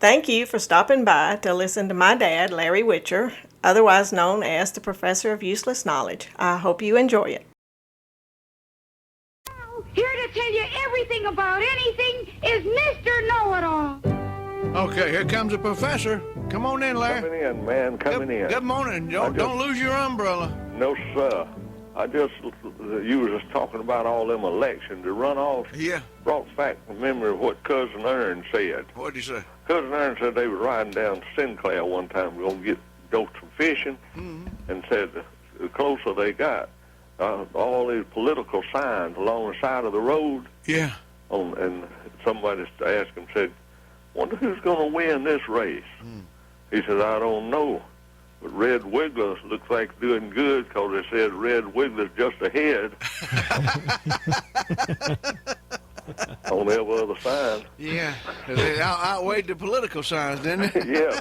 Thank you for stopping by to listen to my dad, Larry Witcher, otherwise known as the Professor of Useless Knowledge. I hope you enjoy it. Here to tell you everything about anything is Mr. Know-It-All. Okay, here comes the professor. Come on in, Larry. Coming in, man, coming in. Good morning. Don't lose your umbrella. No, sir. You was just talking about all them elections, the runoffs. Yeah. Brought back the memory of what Cousin Ern said. What'd he say? Cousin Ern said they was riding down Sinclair one time, going to go some fishing, and said the closer they got, all these political signs along the side of the road. Yeah. And somebody asked him, said, wonder who's going to win this race? He said, I don't know. But Red Wiggler looks like doing good because they said Red Wiggler's just ahead on every other sign. Yeah. It outweighed the political signs, didn't it? Yeah.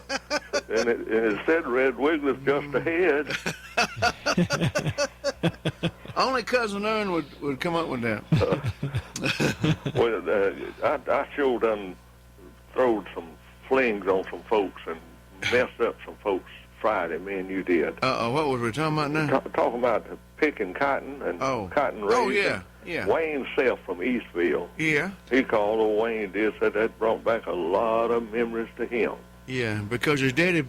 And it said Red Wiggler's just ahead. Only Cousin Ern would come up with that. I sure done throwed some flings on some folks and messed up some folks Friday, me and you did. What was we talking about now? Talking about picking cotton and cotton raising. Oh, yeah. Wayne Self from Eastville. Yeah. He called old Wayne, said that brought back a lot of memories to him. Yeah, because his daddy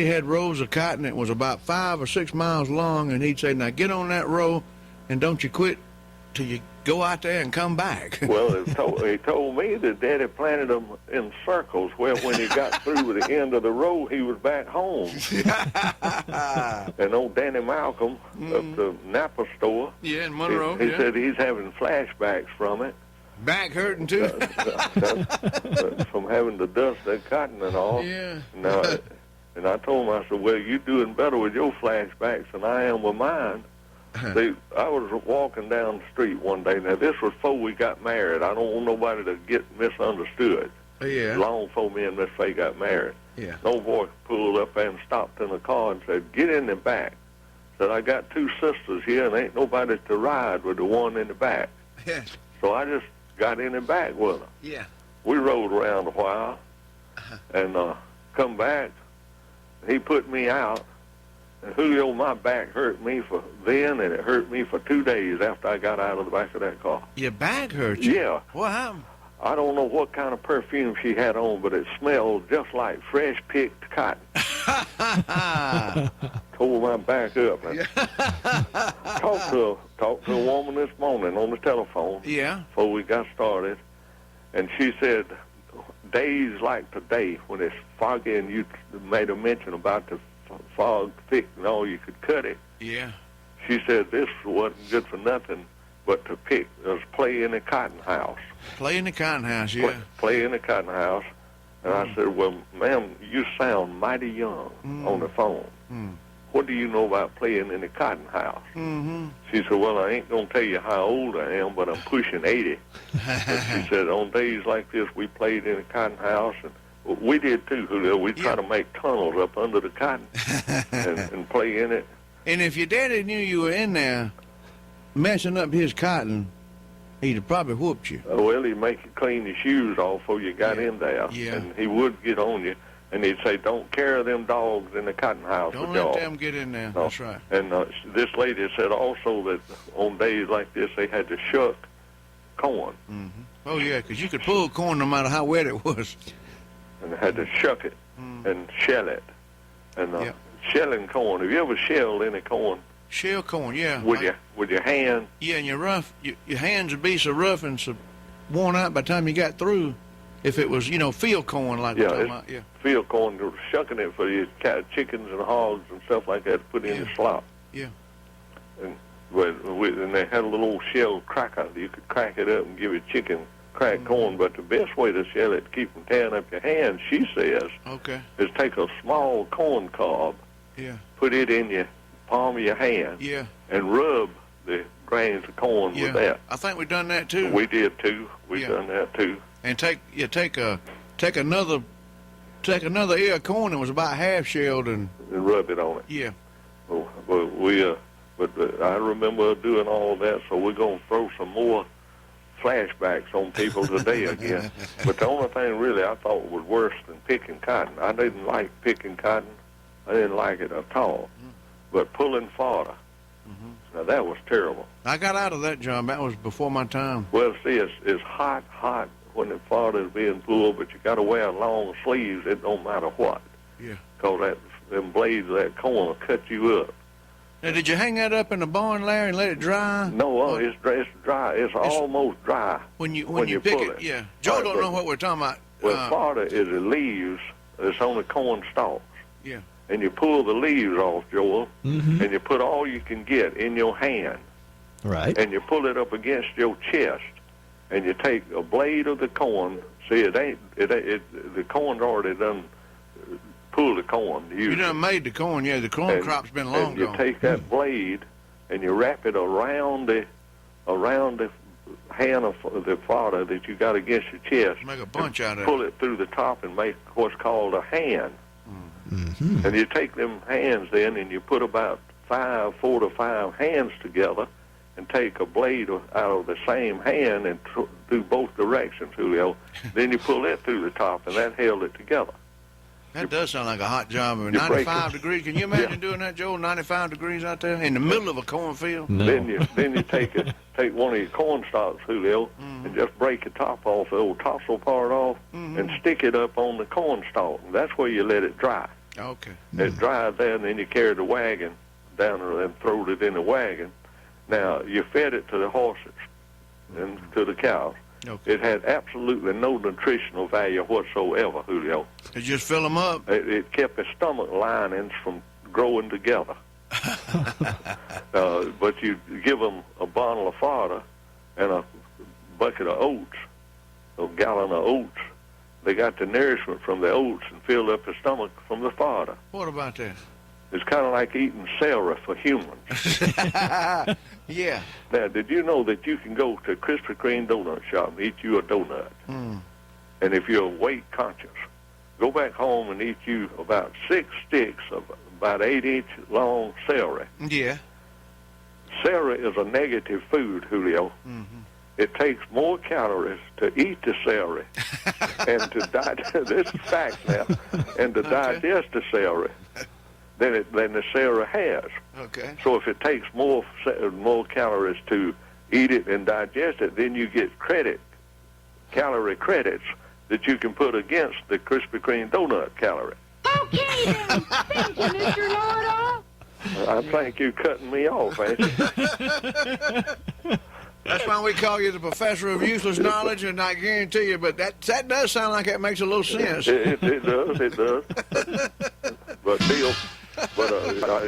had rows of cotton that was about 5 or 6 miles long, and he'd say, now get on that row and don't you quit till you go out there and come back. Well, he told me that Daddy planted them in circles where when he got through with the end of the row, he was back home. And old Danny Malcolm up the Napa store, yeah, in Monroe, he said he's having flashbacks from it. Back hurting, too. From having to dust that cotton and all. Yeah. And I told him, I said, well, you're doing better with your flashbacks than I am with mine. See, I was walking down the street one day. Now, this was before we got married. I don't want nobody to get misunderstood. Yeah. Long before me and Miss Faye got married. Yeah. No boy pulled up and stopped in the car and said, get in the back. Said, I got 2 sisters here and ain't nobody to ride with the one in the back. Yeah. So I just got in the back with her. Yeah. We rode around a while and come back. He put me out. And Julio, my back hurt me for then, and it hurt me for 2 days after I got out of the back of that car. Your back hurt you? Yeah. What happened? I don't know what kind of perfume she had on, but it smelled just like fresh picked cotton. Tore my back up. Talked to a woman this morning on the telephone. Yeah. Before we got started, and she said, days like today when it's foggy, and you made a mention about the fog thick and all, you could cut it. Yeah. She said this wasn't good for nothing but to play in the cotton house. Play in the cotton house, yeah. Play in the cotton house. And I said, well, ma'am, you sound mighty young on the phone. What do you know about playing in the cotton house? She said, well, I ain't going to tell you how old I am, but I'm pushing 80. And she said, on days like this, we played in the cotton house, and we did too, Julio. We try to make tunnels up under the cotton and play in it. And if your daddy knew you were in there messing up his cotton, he'd have probably whooped you. Well, he'd make you clean your shoes off before you got in there. Yeah. And he would get on you. And he'd say, don't carry them dogs in the cotton house Don't with y'all. let them get in there. No. That's right. And this lady said also that on days like this, they had to shuck corn. Oh, yeah, because you could pull corn no matter how wet it was. And they had to shuck it and shell it. And shelling corn. Have you ever shelled any corn? Shell corn, yeah. With your hand? Yeah, and your hands would be so rough and so worn out by the time you got through. If it was, field corn like we're talking about. Yeah. Field corn, you're shucking it for your chickens and hogs and stuff like that to put in the slop. Yeah. And they had a little shell cracker. You could crack it up and give your chicken cracked corn, but the best way to shell it to keep from tearing up your hands, she says, is take a small corn cob, put it in your palm of your hand, and rub the grains of corn with that. I think we've done that too. We did too. We've done that too. And take another ear of corn that was about half shelled and rub it on it. Yeah. But I remember doing all that, so we're gonna throw some more flashbacks on people today again. But the only thing really I thought was worse than picking cotton, I didn't like picking cotton. I didn't like it at all. But pulling fodder, now that was terrible. I got out of that job. That was before my time. Well, see, it's hot when the fodder is being pulled, but you got to wear long sleeves. It don't matter what. Yeah. Because them blades of that corn will cut you up. Now, did you hang that up in the barn, Larry, and let it dry? No, it's dry. It's almost dry. When you pick pull it, yeah. Joe don't know what we're talking about. Well, fodder is the leaves that's on the corn stalks. Yeah. And you pull the leaves off, Joel, and you put all you can get in your hand. Right. And you pull it up against your chest, and you take a blade of the corn. See, the corn's already done pull the corn. You done made the corn, yeah. The corn crop's been long and you gone. take that blade and you wrap it around the hand of the fodder that you got against your chest. Make a bunch out of it. Pull it through the top and make what's called a hand. And you take them hands then and you put about 4 to 5 hands together and take a blade out of the same hand and do both directions, Julio. Then you pull it through the top, and that held it together. That does sound like a hot job. 95 degrees. Can you imagine doing that, Joe? 95 degrees out there in the middle of a cornfield? No. Then you take one of your corn stalks, Julio, and just break the top off, the old tassel part off, and stick it up on the corn stalk. And that's where you let it dry. Okay. It dried there, and then you carried the wagon down there and throwed it in the wagon. Now, you fed it to the horses and to the cows. Okay. It had absolutely no nutritional value whatsoever, Julio. It just fill them up. It kept the stomach linings from growing together. But you give them a bottle of fodder and a bucket of oats, a gallon of oats. They got the nourishment from the oats and filled up the stomach from the fodder. What about that? It's kind of like eating celery for humans. Yeah. Now, did you know that you can go to a Krispy Kreme donut shop and eat you a donut? And if you're weight conscious, go back home and eat you about 6 sticks of about 8-inch long celery. Yeah. Celery is a negative food, Julio. It takes more calories to eat the celery and to this is fact now, and to digest the celery than the celery has. Okay. So if it takes more calories to eat it and digest it, then you get calorie credits that you can put against the Krispy Kreme donut calorie. Okay, then. Thank you, Mr. Know-it-all. I think you're cutting me off, ain't you? That's why we call you the professor of useless knowledge, and I guarantee you, but that does sound like that makes a little sense. It does. But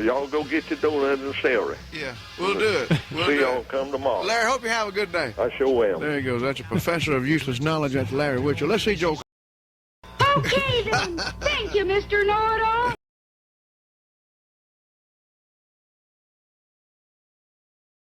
y'all go get your donut and celery. Yeah, we'll do it. See y'all come tomorrow. Larry, hope you have a good day. I sure am. There he goes. That's a professor of useless knowledge. That's Larry Witcher. Let's see Joe. Okay, then. Thank you, Mr. Know-it-all.